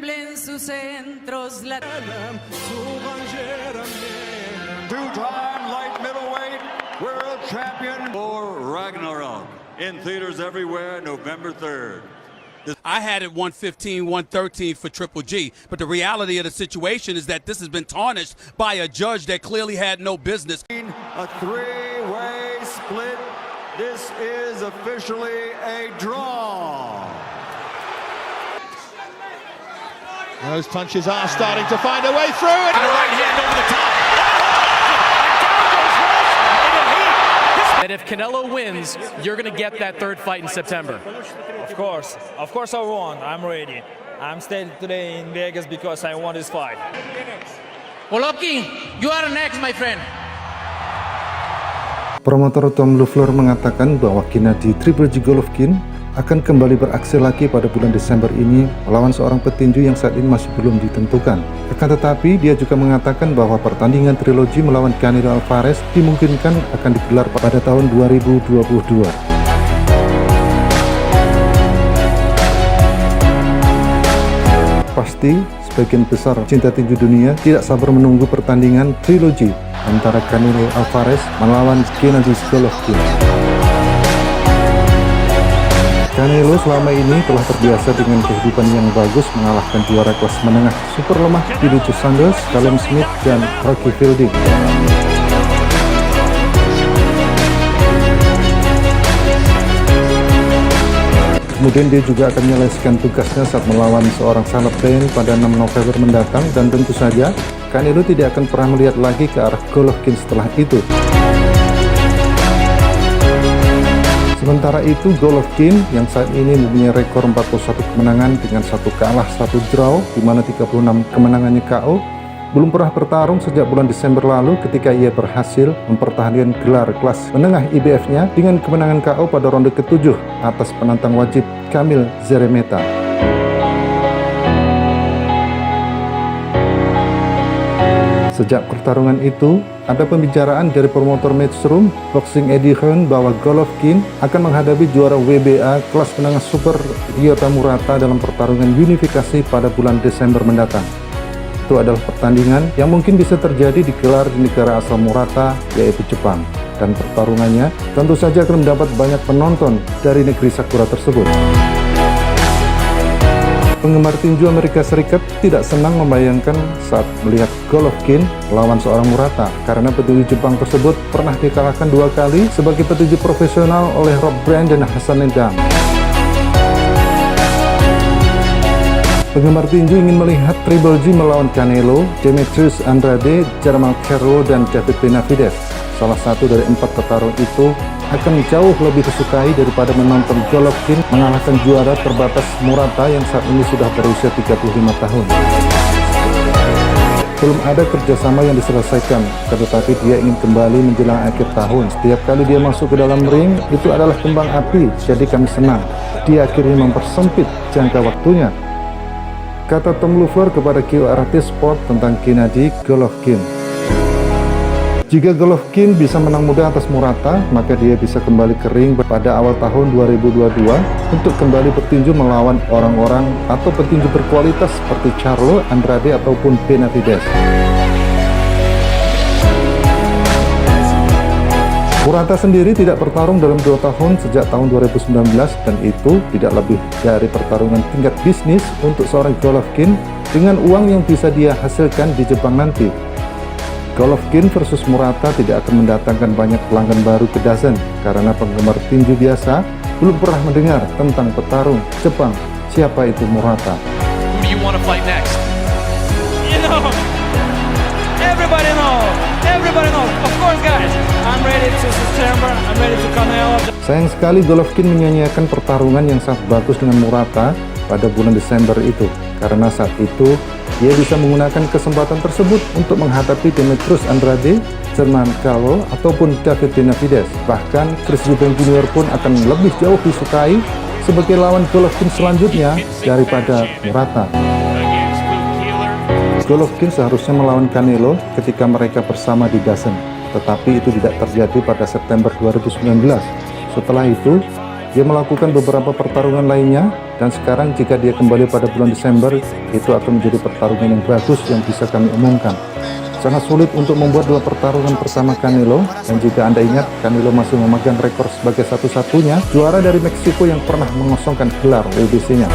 tiemblen sus centros. Two-time light middleweight world champion. For Ragnarok in theaters everywhere, November 3rd. I had it 115, 113 for Triple G, but the reality of the situation is that this has been tarnished by a judge that clearly had no business. A three-way split. This is officially a draw. Those punches are starting to find a way through it. And a right hand over the top. That if Canelo wins, you're going to get that third fight in September. Of course I want. I'm ready. I'm staying today in Vegas because I want this fight. Golovkin, you are next, my friend. Promotor Tom Loeffler mengatakan bahwa Gennady Triple G Golovkin akan kembali beraksi lagi pada bulan Desember ini melawan seorang petinju yang saat ini masih belum ditentukan. Akan tetapi dia juga mengatakan bahwa pertandingan trilogi melawan Canelo Alvarez dimungkinkan akan digelar pada tahun 2022. Pasti sebagian besar cinta tinju dunia tidak sabar menunggu pertandingan trilogi antara Canelo Alvarez melawan Gennady Golovkin. Canelo selama ini telah terbiasa dengan kehidupan yang bagus mengalahkan juara kelas menengah super lemah Billy Joe Saunders, Callum Smith, dan Rocky Fielding. Kemudian dia juga akan menyelesaikan tugasnya saat melawan seorang Caleb Plant pada 6 November mendatang, dan tentu saja Canelo tidak akan pernah melihat lagi ke arah Golovkin setelah itu. Sementara itu Golovkin yang saat ini mempunyai rekor 41 kemenangan dengan 1 kalah 1 draw, di mana 36 kemenangannya KO, belum pernah bertarung sejak bulan Desember lalu ketika ia berhasil mempertahankan gelar kelas menengah IBF-nya dengan kemenangan KO pada ronde ke-7 atas penantang wajib Kamil Szeremeta. Sejak pertarungan itu, ada pembicaraan dari promotor Matchroom Boxing Edition bahwa Golovkin akan menghadapi juara WBA kelas menengah super Ryota Murata dalam pertarungan unifikasi pada bulan Desember mendatang. Itu adalah pertandingan yang mungkin bisa terjadi digelar di negara asal Murata, yaitu Jepang. Dan pertarungannya tentu saja akan mendapat banyak penonton dari negeri Sakura tersebut. Penggemar tinju Amerika Serikat tidak senang membayangkan saat melihat Golovkin melawan seorang Murata, karena petinju Jepang tersebut pernah dikalahkan 2 kali sebagai petinju profesional oleh Rob Brant dan Hassan Nedam. Penggemar tinju ingin melihat Triple G melawan Canelo, Demetrius Andrade, Jermall Charlo, dan David Benavidez. Salah satu dari 4 petarung itu akan jauh lebih disukai daripada menonton Golovkin mengalahkan juara terbatas Murata yang saat ini sudah berusia 35 tahun. Belum ada kerjasama yang diselesaikan, tetapi dia ingin kembali menjelang akhir tahun. Setiap kali dia masuk ke dalam ring, itu adalah kembang api, jadi kami senang. Dia akhirnya mempersempit jangka waktunya, kata Tom Loeffler kepada QRT Sport tentang Gennady Golovkin. Jika Golovkin bisa menang mudah atas Murata, maka dia bisa kembali ke ring pada awal tahun 2022 untuk kembali bertinju melawan orang-orang atau petinju berkualitas seperti Charlo, Andrade, ataupun Benavidez. Murata sendiri tidak bertarung dalam 2 tahun sejak tahun 2019, dan itu tidak lebih dari pertarungan tingkat bisnis untuk seorang Golovkin dengan uang yang bisa dia hasilkan di Jepang nanti. Golovkin versus Murata tidak akan mendatangkan banyak pelanggan baru ke DAZN karena penggemar tinju biasa belum pernah mendengar tentang petarung Jepang siapa itu Murata. Who do you want to fight next? Everybody know. Of course, guys. I'm ready to September. I'm ready to Canelo. Sayang sekali Golovkin menyia-nyiakan pertarungan yang sangat bagus dengan Murata pada bulan Desember itu, karena saat itu dia bisa menggunakan kesempatan tersebut untuk menghadapi Demetrius Andrade, Jermall Charlo, ataupun David Benavidez. Bahkan Chris Eubank Jr. pun akan lebih jauh disukai sebagai lawan Golovkin selanjutnya daripada Murata. Golovkin seharusnya melawan Canelo ketika mereka bersama di DAZN, tetapi itu tidak terjadi pada September 2019. Setelah itu, Dia melakukan beberapa pertarungan lainnya, dan sekarang jika dia kembali pada bulan Desember, itu akan menjadi pertarungan yang bagus yang bisa kami umumkan. Sangat sulit untuk membuat 2 pertarungan bersama Canelo, dan jika Anda ingat, Canelo masih memegang rekor sebagai satu-satunya juara dari Meksiko yang pernah mengosongkan gelar WBC-nya.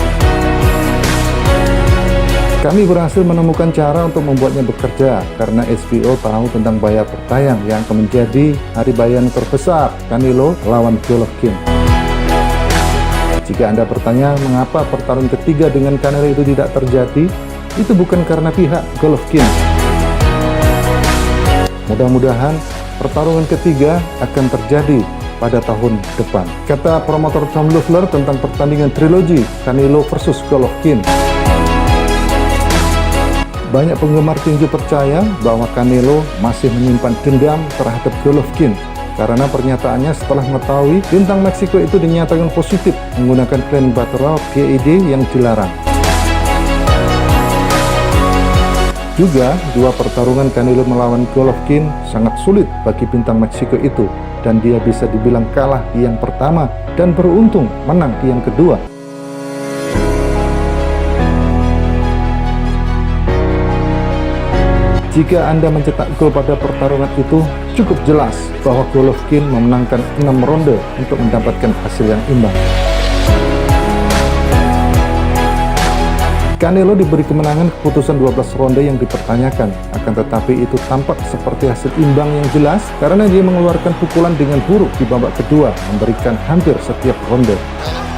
Kami berhasil menemukan cara untuk membuatnya bekerja, karena HBO tahu tentang bayar bertayang yang akan menjadi hari bayaran terbesar, Canelo lawan Golovkin. Jika Anda bertanya mengapa pertarungan ketiga dengan Canelo itu tidak terjadi, itu bukan karena pihak Golovkin. Mudah-mudahan pertarungan ketiga akan terjadi pada tahun depan. Kata promotor Tom Loeffler tentang pertandingan trilogi Canelo versus Golovkin. Banyak penggemar tinju percaya bahwa Canelo masih menyimpan dendam terhadap Golovkin karena pernyataannya setelah mengetahui bintang Meksiko itu dinyatakan positif menggunakan clenbuterol PED yang dilarang. Juga, 2 pertarungan Canelo melawan Golovkin sangat sulit bagi bintang Meksiko itu, dan dia bisa dibilang kalah di yang pertama dan beruntung menang di yang kedua. Jika Anda mencetak gol pada pertarungan itu, cukup jelas bahwa Golovkin memenangkan 6 ronde untuk mendapatkan hasil yang imbang. Canelo diberi kemenangan keputusan 12 ronde yang dipertanyakan, akan tetapi itu tampak seperti hasil imbang yang jelas karena dia mengeluarkan pukulan dengan buruk di babak kedua, memberikan hampir setiap ronde.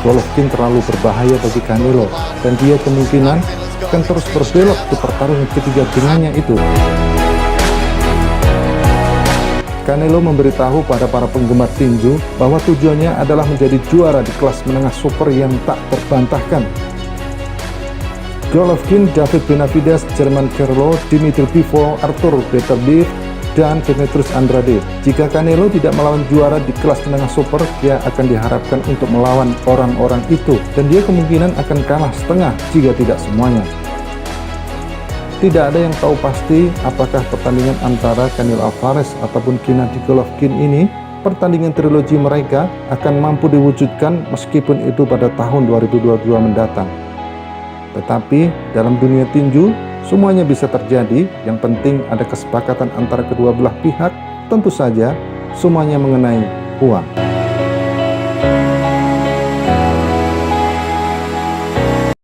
Golovkin terlalu berbahaya bagi Canelo, dan dia kemungkinan akan terus berbelok di pertarungan ketiga dengannya itu. Canelo memberitahu pada para penggemar tinju bahwa tujuannya adalah menjadi juara di kelas menengah super yang tak terbantahkan. Golovkin, David Benavidez, German Carlo, Dimitri Bivol, Artur Beterbiev, dan Demetrius Andrade. Jika Canelo tidak melawan juara di kelas menengah super, dia akan diharapkan untuk melawan orang-orang itu, dan dia kemungkinan akan kalah setengah jika tidak semuanya. Tidak ada yang tahu pasti apakah pertandingan antara Canelo Alvarez ataupun Gennady Golovkin ini, pertandingan trilogi mereka akan mampu diwujudkan meskipun itu pada tahun 2022 mendatang. Tetapi dalam dunia tinju, semuanya bisa terjadi. Yang penting ada kesepakatan antara kedua belah pihak. Tentu saja semuanya mengenai uang.